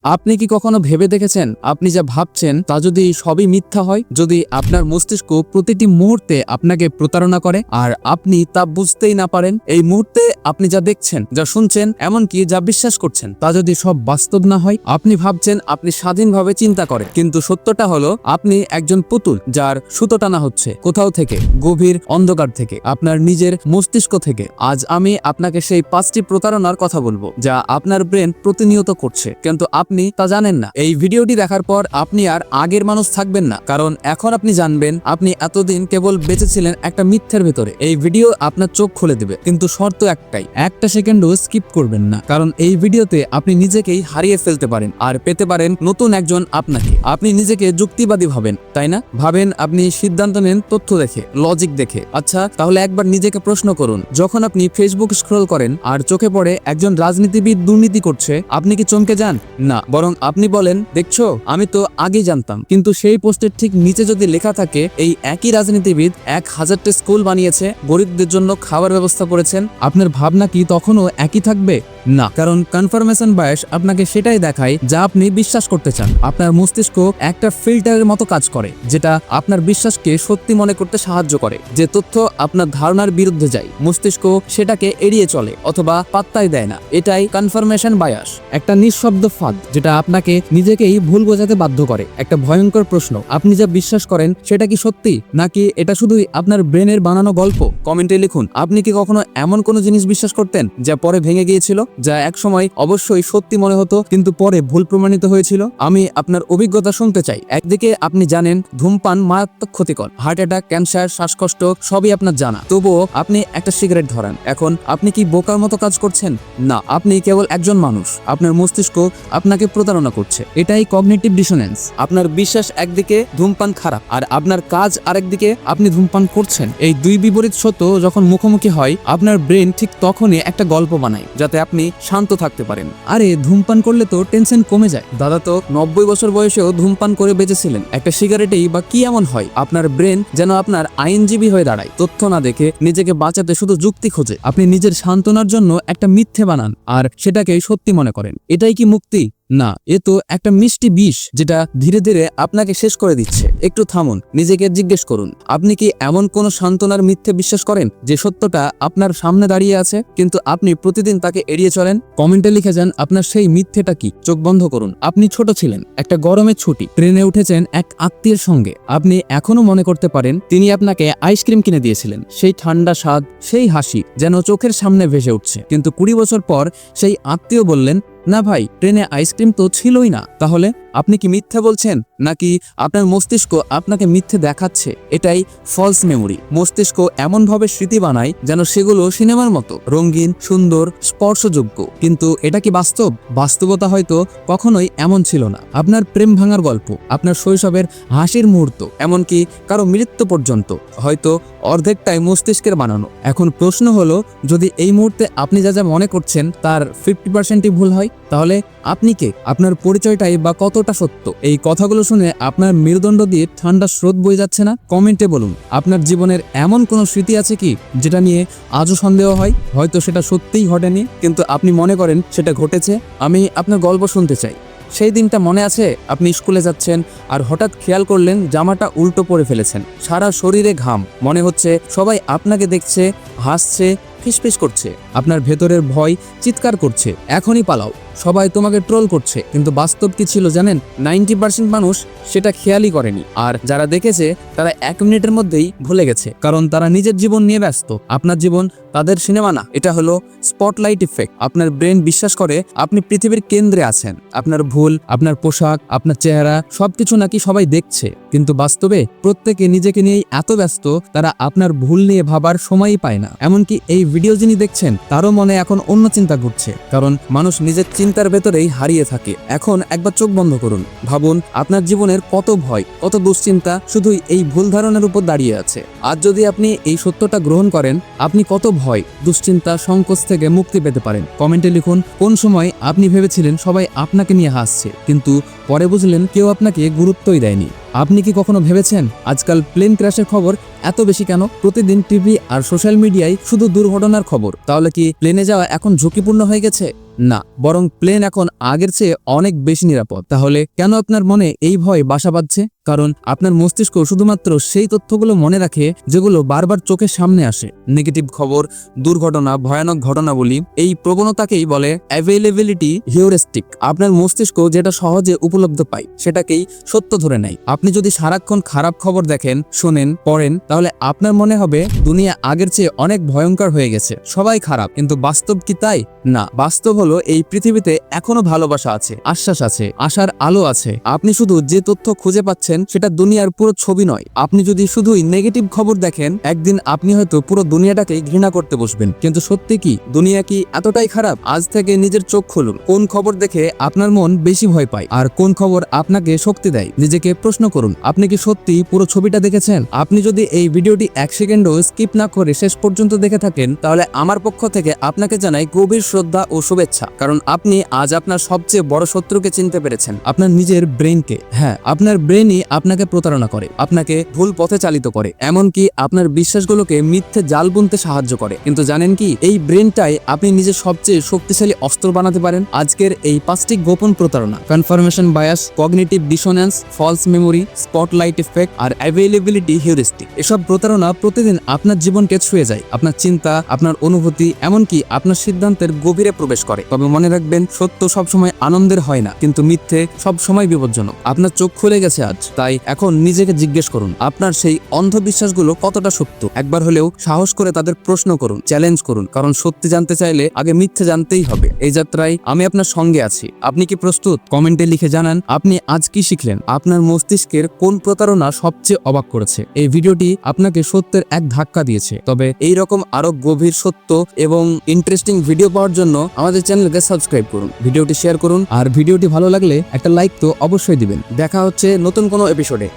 আপনি কি কখনো ভেবে দেখেছেন আপনি যা ভাবছেন তা যদি সবই মিথ্যা হয়, যদি আপনার মস্তিষ্ক প্রতিটি মুহূর্তে আপনাকে প্রতারণা করে আর আপনি তা বুঝতেই না পারেন? এই মুহূর্তে আপনি যা দেখছেন, যা শুনছেন, এমনকি যা বিশ্বাস করছেন তা যদি সব বাস্তব না হয়? আপনি ভাবছেন আপনি স্বাধীনভাবে চিন্তা করেন, কিন্তু সত্যটা হলো আপনি একজন পুতুল যার সুতো টানা হচ্ছে কোথাও থেকে, গভীর অন্ধকার থেকে, আপনার নিজের মস্তিষ্ক থেকে। আজ আমি আপনাকে সেই 5টি প্রতারণার কথা বলবো যা আপনার ব্রেন প্রতিনিয়ত করছে, কিন্তু আপনি তা জানেন না। এই ভিডিওটি দেখার পর আপনি আর আগের মানুষ থাকবেন না, কারণ এখন আপনি জানবেন আপনি এতদিন কেবল বেঁচেছিলেন একটা মিথ্যের ভেতরে। এই ভিডিও আপনার চোখ খুলে দেবে, কিন্তু শর্ত একটাই, একটা সেকেন্ডও স্কিপ করবেন না, কারণ এই ভিডিওতে আপনি নিজেকেই হারিয়ে ফেলতে পারেন আর পেতে পারেন নতুন একজন আপনাকে। আপনি নিজেকে যুক্তিবাদী ভাবেন, তাই না? ভাবেন আপনি সিদ্ধান্ত নেন তথ্য দেখে, লজিক দেখে। আচ্ছা, তাহলে একবার নিজেকে প্রশ্ন করুন, যখন আপনি ফেসবুক স্ক্রল করেন আর চোখে পড়ে একজন রাজনীতিবিদ দুর্নীতি করছে, আপনি কি চমকে যান? না, বরং আপনি বলেন, দেখছো, আমি তো আগেই জানতাম। কিন্তু সেই পোস্টের ঠিক নিচে যদি লেখা থাকে এই একই রাজনীতিবিদ 1000টা স্কুল বানিয়েছে, গরিবদের জন্য খাবার ব্যবস্থা করেছেন, আপনার ভাবনা কি তখনও একই থাকবে? না, কারণ কনফার্মেশন বায়াস আপনাকে সেটাই দেখায় যা আপনি বিশ্বাস করতে চান। আপনার মস্তিষ্ক একটা ফিল্টারের মতো কাজ করে, যেটা আপনার বিশ্বাসকে সত্যি মনে করতে সাহায্য করে। যে তথ্য আপনার ধারণার বিরুদ্ধে যায়, মস্তিষ্ক সেটাকে এড়িয়ে চলে অথবা পাত্তাই দেয় না। এটাই কনফার্মেশন বায়াস, একটা নিঃশব্দ ফাঁদ যেটা আপনাকে নিজেকেই ভুল বোঝাতে বাধ্য করে। একটা ভয়ঙ্কর প্রশ্ন, আপনি যা বিশ্বাস করেন সেটা কি সত্যি, নাকি এটা শুধুই আপনার ব্রেনের বানানো গল্প? কমেন্টে লিখুন, আপনি কি কখনো এমন কোনো জিনিস বিশ্বাস করতেন যা পরে ভেঙে গিয়েছিল, যা একসময় অবশ্যই সত্যি মনে হতো কিন্তু পরে ভুল প্রমাণিত হয়েছিল? আমি আপনার অভিজ্ঞতা শুনতে চাই। একদিকে আপনি জানেন ধূমপান মারাত্মক ক্ষতিকর, হার্ট অ্যাটাক, ক্যান্সার, শ্বাসকষ্ট সবই আপনার জানা, তবুও আপনি একটা সিগারেট ধরেন। এখন আপনি কি বোকার মতো কাজ করছেন? না, আপনি কেবল একজন মানুষ। আপনার মস্তিষ্ক আপনাকে প্রতারণা করছে। এটাই কগনিটিভ ডিসোনেন্স। আপনার বিশ্বাস একদিকে ধূমপান খারাপ, আর আপনার কাজ আরেকদিকে আপনি ধূমপান করছেন। এই দুই বিপরীত সত্য যখন মুখোমুখি হয়, আপনার ব্রেন ঠিক তখনই একটা গল্প বানায় যাতে আপনি শান্ত থাকতে পারেন। আরে, ধূমপান করলে তো টেনশন কমে যায়, দাদা তো 90 বছর বয়সেও ধূমপান করে বেঁচেছিলেন, একটা সিগারেটেই বা কি এমন হয়? আপনার ব্রেন যেন আপনার আইনজীবী হয়ে দাঁড়ায়, তথ্য না দেখে নিজেকে বাঁচাতে শুধু যুক্তি খোঁজে। আপনি নিজের সান্ত্বনার জন্য একটা মিথ্যে বানান আর সেটাকে সত্যি মনে করেন। এটাই কি মুক্তি? না, এ তো একটা মিষ্টি বিষ যেটা ধীরে ধীরে আপনাকে শেষ করে দিচ্ছে। একটু থামুন, নিজেকে জিজ্ঞেস করুন, আপনি কি এমন কোনো সান্ত্বনার মিথ্যে বিশ্বাস করেন যে সত্যটা আপনার সামনে দাঁড়িয়ে আছে, কিন্তু আপনি প্রতিদিন তাকে এড়িয়ে চলেন? কমেন্টে লিখে যান আপনার সেই মিথ্যেটা কি। চোখ বন্ধ করুন। আপনি ছোট ছিলেন, একটা গরমের ছুটি, ট্রেনে উঠেছেন এক আত্মীয়ের সঙ্গে। আপনি এখনো মনে করতে পারেন তিনি আপনাকে আইসক্রিম কিনে দিয়েছিলেন। সেই ঠান্ডা স্বাদ, সেই হাসি যেন চোখের সামনে ভেসে উঠছে। কিন্তু 20 বছর পর সেই আত্মীয় বললেন, না ভাই, ট্রেনে আইসক্রিম তো ছিলই না। তাহলে আপনি কি মিথ্যা বলছেন, নাকি আপনার মস্তিষ্ক আপনাকে মিথ্যে দেখাচ্ছে? এটাই ফলস মেমোরি। মস্তিষ্ক এমনভাবে স্মৃতি বানায় যেন সেগুলো সিনেমার মতো রঙিন, সুন্দর, স্পর্শযোগ্য। কিন্তু এটা কি বাস্তব? বাস্তবতা হয়তো কখনোই এমন ছিল না। আপনার প্রেম ভাঙার গল্প, আপনার শৈশবের হাসির মুহূর্ত, এমনকি কারো মৃত্যু পর্যন্ত হয়তো অর্ধেকটাই মস্তিষ্কের বানানো। এখন প্রশ্ন হলো, যদি এই মুহূর্তে আপনি যা যা মনে করছেন তার 50%ই ভুল হয়, তাহলে আপনি কে? আপনার পরিচয়টাই বা কতটা সত্য? এই কথাগুলো শুনে আপনার মেরুদণ্ড দিয়ে ঠান্ডা স্রোত বয়ে যাচ্ছে না? কমেন্টে বলুন, আপনার জীবনের এমন কোনো স্মৃতি আছে কি যেটা নিয়ে আজও সন্দেহ হয়? হয়তো সেটা সত্যিই ঘটেনি, কিন্তু আপনি মনে করেন সেটা ঘটেছে। আমি আপনার গল্প শুনতে চাই। সেই দিনটা মনে আছে, আপনি স্কুলে যাচ্ছেন আর হঠাৎ খেয়াল করলেন জামাটা উল্টো পরে ফেলেছেন, সারা শরীরে ঘাম, মনে হচ্ছে সবাই আপনাকে দেখছে, হাসছে, ফিসফিস করছে। আপনার ভেতরের ভয় চিৎকার করছে, এখনই পালাও, সবাই তোমাকে ট্রোল করছে। কিন্তু বাস্তব কি ছিল জানেন? 90% মানুষ সেটা খেয়ালই করেনি, আর যারা দেখেছে তারা 1 মিনিটের মধ্যেই ভুলে গেছে, কারণ তারা নিজের জীবন নিয়ে ব্যস্ত। আপনার জীবন তাদের সিনেমা না। এটা হলো স্পটলাইট ইফেক্ট। আপনার ব্রেন বিশ্বাস করে আপনি পৃথিবীর কেন্দ্রে আছেন। আপনার ভুল, আপনার পোশাক, আপনার চেহারা, সবকিছু নাকি সবাই দেখছে, কিন্তু বাস্তবে প্রত্যেকে নিজেকে নিয়েই এত ব্যস্ত তারা আপনার ভুল নিয়ে ভাবার সময়ই পায় না। এমনকি এই ভিডিও যিনি দেখছেন তারও মনে এখন অন্য চিন্তা ঘুরছে, কারণ মানুষ নিজের চিন্তার ভেতরেই হারিয়ে থাকে। এখন একবার চোখ বন্ধ করুন, ভাবুন আপনার জীবনের কত ভয়, কত দুশ্চিন্তা শুধুই এই ভুল ধারণার উপর দাঁড়িয়ে আছে। আজ যদি আপনি এই সত্যটা গ্রহণ করেন, আপনি কত ভয়, দুশ্চিন্তা, সংকোচ থেকে মুক্তি পেতে পারেন। কমেন্টে লিখুন, কোন সময় আপনি ভেবেছিলেন সবাই আপনাকে নিয়ে হাসছে, কিন্তু পরে বুঝলেন কেউ আপনাকে গুরুত্বই দেয়নি। আপনি কি কখনো ভেবেছেন আজকাল প্লেন ক্র্যাশের খবর এত বেশি কেন? প্রতিদিন টিভি আর সোশ্যাল মিডিয়ায় শুধু দুর্ঘটনার খবর। তাহলে কি প্লেনে যাওয়া এখন ঝুঁকিপূর্ণ হয়ে গেছে? না, বরং প্লেন এখন আগের চেয়ে অনেক বেশি নিরাপদ। তাহলে কেন আপনার মনে এই ভয় বাসা বাঁধছে? কারণ আপনার মস্তিষ্ক শুধুমাত্র সেই তথ্যগুলো মনে রাখে যেগুলো বারবার চোখের সামনে আসে। নেগেটিভ খবর, দুর্ঘটনা, ভয়ানক ঘটনাবলী, এই প্রবণতাকেই বলে অ্যাভেলেবিলিটি হিউরিস্টিক। আপনার মস্তিষ্ক যেটা সহজে উপলব্ধ পায় সেটাকেই সত্য ধরে নেয়। আপনি যদি সারাক্ষণ খারাপ খবর দেখেন, শোনেন, পড়েন, তাহলে আপনার মনে হবে দুনিয়া আগের চেয়ে অনেক ভয়ঙ্কর হয়ে গেছে, সবাই খারাপ। কিন্তু বাস্তব কি তাই? না, বাস্তব হলো এই পৃথিবীতে এখনো ভালোবাসা আছে, আশ্বাস আছে, আশার আলো আছে। আপনি শুধু যে তথ্য খুঁজে পাচ্ছেন সেটা দুনিয়ার পুরো ছবি নয়। আপনি যদি শুধুই নেগেটিভ খবর দেখেন, একদিন আপনি হয়তো পুরো দুনিয়াটাকে ঘৃণা করতে বসবেন। কিন্তু সত্যি কি দুনিয়া কি এতটাই খারাপ? আজ থেকে নিজের চোখ খুলুন। কোন খবর দেখে আপনার মন বেশি ভয় পায় আর কোন খবর আপনাকে শক্তি দেয়? নিজেকে প্রশ্ন করুন, আপনি কি সত্যি পুরো ছবিটা দেখেছেন? আপনি যদি এই ভিডিওটি 1 সেকেন্ডও স্কিপ না করে শেষ পর্যন্ত দেখে থাকেন, তাহলে আমার পক্ষ থেকে আপনাকে জানাই গভীর শ্রদ্ধা ও শুভেচ্ছা। কারণ আপনি আজ আপনার সবচেয়ে বড় শত্রুকে চিনতে পেরেছেন, আপনার নিজের ব্রেনকে। হ্যাঁ, আপনার ব্রেনই আপনাকে প্রতারণা করে, আপনাকে ভুল পথে চালিত করে, এমনকি আপনার বিশ্বাসগুলোকে মিথ্যে জাল বুনতে সাহায্য করে। কিন্তু জানেন কি, এই ব্রেনটাই আপনি নিজের সবচেয়ে শক্তিশালী অস্ত্র বানাতে পারেন। আজকের এই 5টি গোপন প্রতারণা, confirmation bias, cognitive dissonance, false memory, spotlight effect আর অ্যাভেলেবিলিটি হিউরিস্টিক, এসব প্রতারণা প্রতিদিন আপনার জীবনকে ছুঁয়ে যায়, আপনার চিন্তা, আপনার অনুভূতি, এমনকি আপনার সিদ্ধান্তের গভীরে প্রবেশ করে। তবে মনে রাখবেন, সত্য সবসময় আনন্দের হয় না, কিন্তু মিথ্যে সবসময় বিপজ্জনক। আপনার চোখ খুলে গেছে আজ, তাই এখন নিজেকে জিজ্ঞেস করুন আপনার সেই অন্ধবিশ্বাসগুলো কতটা সত্য। একবার হলেও সাহস করে তাদের প্রশ্ন করুন, চ্যালেঞ্জ করুন, কারণ সত্যি জানতে চাইলে আগে মিথ্যে জানতেই হবে। এই যাত্রায় আমি আপনার সঙ্গে আছি। আপনি কি প্রস্তুত? কমেন্টে লিখে জানান আপনি আজ কি শিখলেন, আপনার মস্তিষ্কের কোন প্রতারণা সবচেয়ে অবাক করেছে। এই ভিডিওটি আপনাকে সত্যের এক ধাক্কা দিয়েছে। তবে এই রকম আরো গভীর সত্য এবং ইন্টারেস্টিং ভিডিও পাওয়ার জন্য আমাদের চ্যানেলকে সাবস্ক্রাইব করুন, ভিডিওটি শেয়ার করুন, আর ভিডিওটি ভালো লাগলে একটা লাইক তো অবশ্যই দিবেন। দেখা হচ্ছে নতুন কোনো এপিসোডে।